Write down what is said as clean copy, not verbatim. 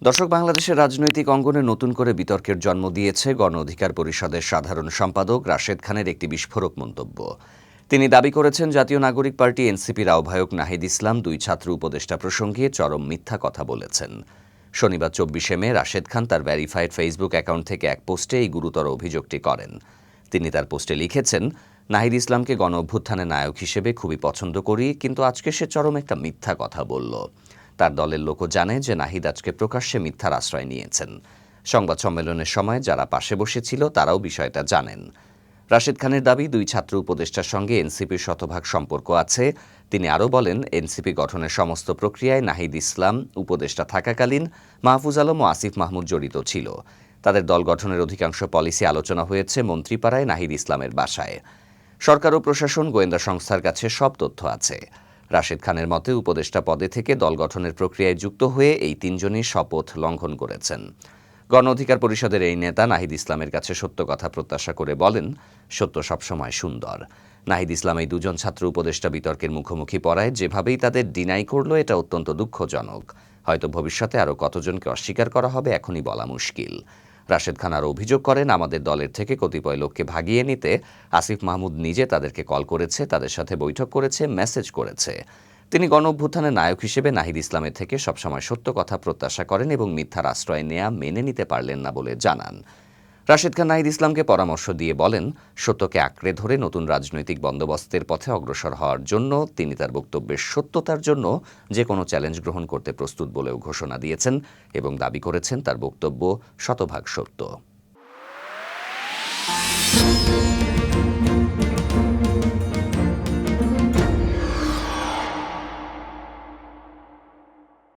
দর্শক, বাংলাদেশের রাজনৈতিক অঙ্গনে নতুন করে বিতর্কের জন্ম দিয়েছে গণ অধিকার পরিষদের সাধারণ সম্পাদক রাশেদ খানের একটি বিস্ফোরক মন্তব্য। তিনি দাবি করেছেন জাতীয় নাগরিক পার্টি এনসিপির আহ্বায়ক নাহিদ ইসলাম দুই ছাত্র উপদেষ্টা প্রসঙ্গে চরম মিথ্যা কথা বলেছেন। শনিবার 24 মে রাশেদ খান তার ভেরিফাইড ফেসবুক অ্যাকাউন্ট থেকে এক পোস্টে এই গুরুতর অভিযোগটি করেন। তিনি তার পোস্টে লিখেছেন, নাহিদ ইসলামকে গণ অভ্যুত্থানের নায়ক হিসেবে খুবই পছন্দ করি, কিন্তু আজকে সে চরম একটা মিথ্যা কথা বলল। তার দলের লোকও জানে যে নাহিদ আজকে প্রকাশ্যে মিথ্যার আশ্রয় নিয়েছেন। সংবাদ সম্মেলনের সময় যারা পাশে বসেছিল তারাও বিষয়টা জানেন। রাশেদ খানের দাবি, দুই ছাত্র উপদেষ্টার সঙ্গে এনসিপির শতভাগ সম্পর্ক আছে। তিনি আরও বলেন, এনসিপি গঠনের সমস্ত প্রক্রিয়ায় নাহিদ ইসলাম উপদেষ্টা থাকাকালীন মাহফুজ আলম ও আসিফ মাহমুদ জড়িত ছিল। তাদের দল গঠনের অধিকাংশ পলিসি আলোচনা হয়েছে মন্ত্রীপাড়ায় নাহিদ ইসলামের বাসায়। সরকার ও প্রশাসন, গোয়েন্দা সংস্থার কাছে সব তথ্য আছে। রাশেদ খানের মতে, উপদেষ্টা পদে থেকে দল গঠনের প্রক্রিয়ায় যুক্ত হয়ে এই তিনজনই শপথ লঙ্ঘন করেছেন। গণ অধিকার পরিষদের এই নেতা নাহিদ ইসলামের কাছে সত্য কথা প্রত্যাশা করে বলেন, সত্য সবসময় সুন্দর। নাহিদ ইসলাম এই দুজন ছাত্র উপদেষ্টা বিতর্কের মুখোমুখি পড়ায় যেভাবেই তাদের ডিনাই করল, এটা অত্যন্ত দুঃখজনক। হয়তো ভবিষ্যতে আরও কতজনকে অস্বীকার করা হবে এখনই বলা মুশকিল। রাশেদ খান আরও অভিযোগ করেন, আমাদের দলের থেকে কতিপয় লোককে ভাগিয়ে নিতে আসিফ মাহমুদ নিজে তাদেরকে কল করেছে, তাদের সাথে বৈঠক করেছে, মেসেজ করেছে। তিনি গণ অভ্যুত্থানের নায়ক হিসেবে নাহিদ ইসলামের থেকে সবসময় সত্য কথা প্রত্যাশা করেন এবং মিথ্যার আশ্রয় নেয়া মেনে নিতে পারলেন না বলে জানান। রাশেদ খান নাহিদ ইসলামকে পরামর্শ দিয়ে বলেন, সত্যকে আঁকড়ে ধরে নতুন রাজনৈতিক বন্দোবস্তের পথে অগ্রসর হওয়ার জন্য তিনি তার বক্তব্যের সত্যতার জন্য যে কোনো চ্যালেঞ্জ গ্রহণ করতে প্রস্তুত বলেও ঘোষণা দিয়েছেন এবং দাবি করেছেন তার বক্তব্য শতভাগ সত্য।